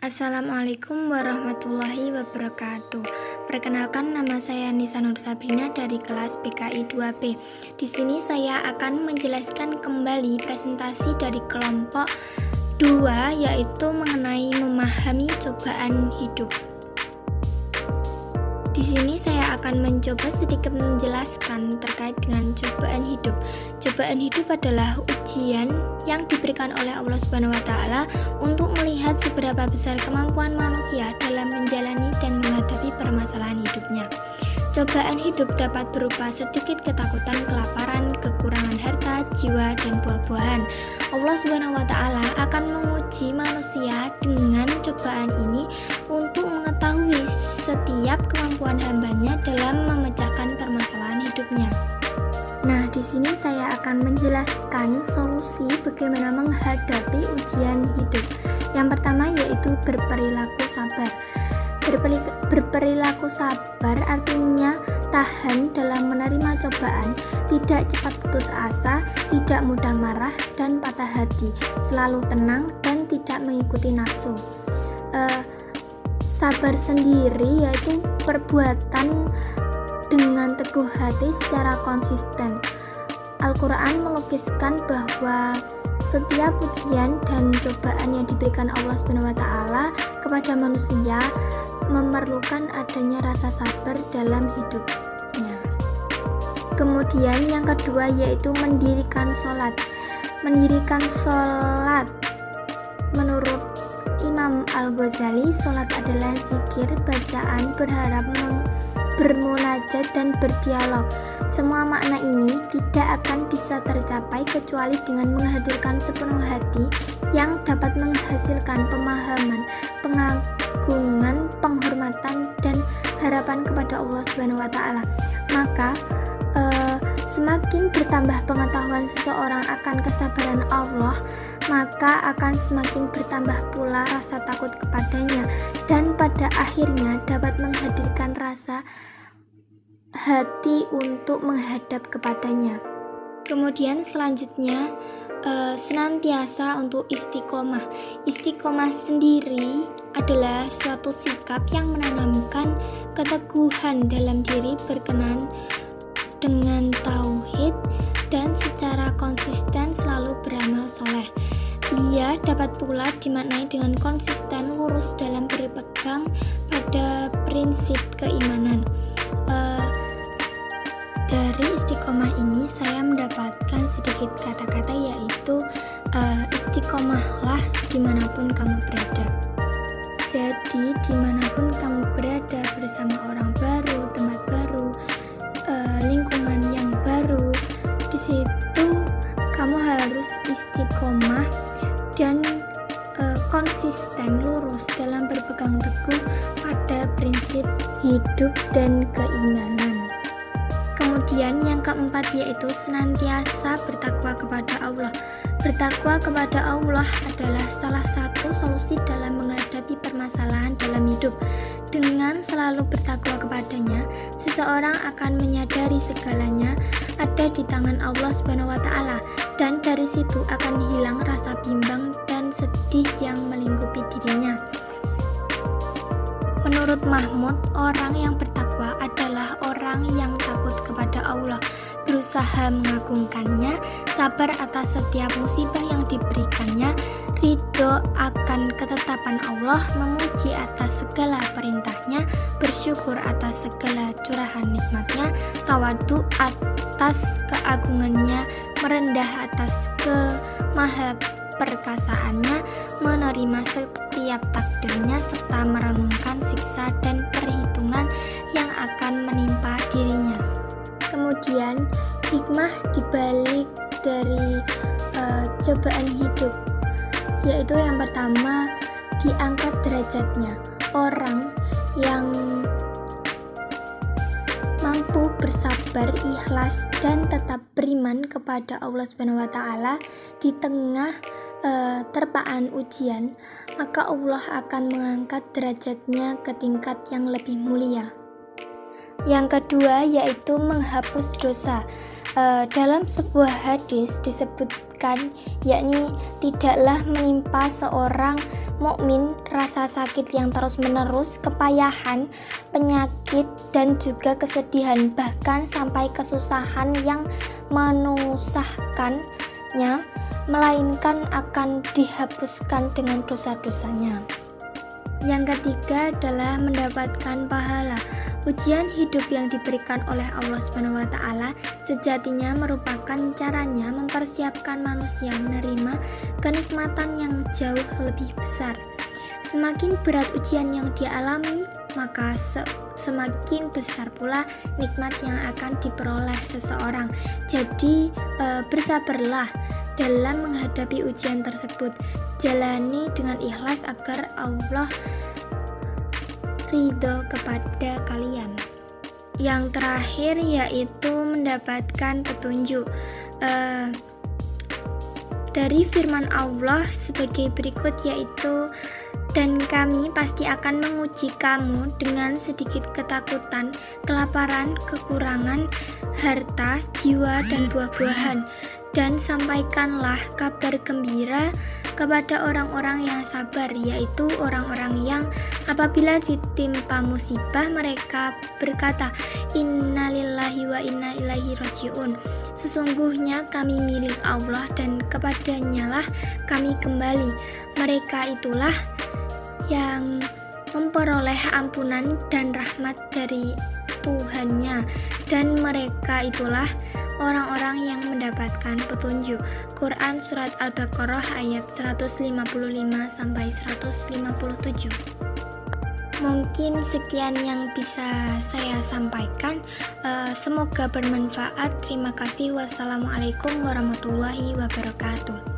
Assalamualaikum warahmatullahi wabarakatuh. Perkenalkan, nama saya Nisa Nur Sabrina dari kelas PKI 2B. Di sini saya akan menjelaskan kembali presentasi dari kelompok 2, yaitu mengenai memahami cobaan hidup. Di sini saya akan mencoba sedikit menjelaskan terkait dengan cobaan hidup. Cobaan hidup adalah ujian yang diberikan oleh Allah Subhanahu wa Ta'ala untuk melihat seberapa besar kemampuan manusia dalam menjalani dan menghadapi permasalahan hidupnya. Cobaan hidup dapat berupa sedikit ketakutan, kelaparan, kekurangan harta, jiwa, dan buah-buahan. Allah Subhanahu wa Ta'ala akan menguji manusia dengan cobaan ini untuk mengetahui setiap kemampuan hambanya dalam memecahkan permasalahan hidupnya. Nah, di sini saya akan menjelaskan solusi bagaimana menghadapi ujian hidup. Yang pertama yaitu berperilaku sabar. Berperilaku sabar artinya tahan dalam menerima cobaan, tidak cepat putus asa, tidak mudah marah dan patah hati, selalu tenang dan tidak mengikuti nafsu. Sabar sendiri yaitu perbuatan dengan teguh hati secara konsisten. Al-Quran melukiskan bahwa setiap ujian dan cobaan yang diberikan Allah Subhanahu wa Ta'ala kepada manusia memerlukan adanya rasa sabar dalam hidupnya. Kemudian yang kedua yaitu mendirikan sholat. Mendirikan sholat menurut Imam Al-Ghazali, sholat adalah zikir, bacaan, berharap, bermunajat, dan berdialog. Semua makna ini tidak akan bisa tercapai kecuali dengan menghadirkan sepenuh hati yang dapat menghasilkan pemahaman, pengagungan, penghormatan, dan harapan kepada Allah Subhanahu wa Ta'ala. Maka semakin bertambah pengetahuan seseorang akan kesabaran Allah, maka akan semakin bertambah pula rasa takut kepadanya, dan pada akhirnya dapat menghadirkan rasa hati untuk menghadap kepadanya. Kemudian selanjutnya senantiasa untuk istiqomah. Istiqomah sendiri adalah suatu sikap yang menanamkan keteguhan dalam diri, berkenan dengan tauhid, dan secara konsisten selalu beramal soleh. Ia dapat pula dimaknai dengan konsisten lurus dalam berpegang pada prinsip keimanan. Dari istiqomah ini saya mendapatkan sedikit kata-kata, yaitu istiqomahlah dimanapun kamu berada. Jadi dimanapun kamu berada, bersama orang baru, tempat baru, lingkungan yang baru, di situ kamu harus istiqomah dan konsisten lurus dalam berpegang teguh pada prinsip hidup dan keimanan. Kemudian yang keempat yaitu senantiasa bertakwa kepada Allah. Bertakwa kepada Allah adalah salah satu solusi dalam menghadapi permasalahan dalam hidup. Dengan selalu bertakwa kepadanya, seseorang akan menyadari segalanya ada di tangan Allah Subhanahu wa Ta'ala, dan dari situ akan hilang rasa bimbang dan sedih yang melingkupi dirinya. Menurut Mahmud, orang yang bertakwa adalah orang yang takut kepada Allah, berusaha mengagungkannya, sabar atas setiap musibah yang diberikannya, ridho akan ketetapan Allah, memuji atas segala perintahnya, bersyukur atas segala curahan nikmatnya, tawadu atas keagungannya, merendah atas kemahaperkasaannya, menerima setiap takdirnya, serta merenungkan siksa dan perhitungan yang akan menimpa dirinya. Kemudian hikmah dibalik dari cobaan hidup, yaitu yang pertama, diangkat derajatnya. Orang yang mampu bersabar, ikhlas, dan tetap beriman kepada Allah Subhanahu wa Ta'ala di tengah terpaan ujian, maka Allah akan mengangkat derajatnya ke tingkat yang lebih mulia. Yang kedua yaitu menghapus dosa. Dalam sebuah hadis disebutkan, yakni tidaklah menimpa seorang mukmin, rasa sakit yang terus-menerus, kepayahan, penyakit, dan juga kesedihan, bahkan sampai kesusahan yang menusahkannya, melainkan akan dihapuskan dengan dosa-dosanya. Yang ketiga adalah mendapatkan pahala. Ujian hidup yang diberikan oleh Allah SWT sejatinya merupakan caranya mempersiapkan manusia menerima kenikmatan yang jauh lebih besar. Semakin berat ujian yang dia alami, maka semakin besar pula nikmat yang akan diperoleh seseorang. Jadi bersabarlah dalam menghadapi ujian tersebut. Jalani dengan ikhlas agar Allah ridho kepada kalian. Yang terakhir yaitu mendapatkan petunjuk dari firman Allah sebagai berikut, yaitu dan kami pasti akan menguji kamu dengan sedikit ketakutan, kelaparan, kekurangan harta, jiwa, dan buah-buahan, dan sampaikanlah kabar gembira kepada orang-orang yang sabar, yaitu orang-orang yang apabila ditimpa musibah mereka berkata, innalillahi wa inna ilaihi rajiun. Sesungguhnya kami milik Allah dan kepadanya lah kami kembali. Mereka itulah yang memperoleh ampunan dan rahmat dari Tuhannya, dan mereka itulah orang-orang yang mendapatkan petunjuk. Quran Surat Al-Baqarah ayat 155-157. Mungkin sekian yang bisa saya sampaikan. Semoga bermanfaat. Terima kasih. Wassalamualaikum warahmatullahi wabarakatuh.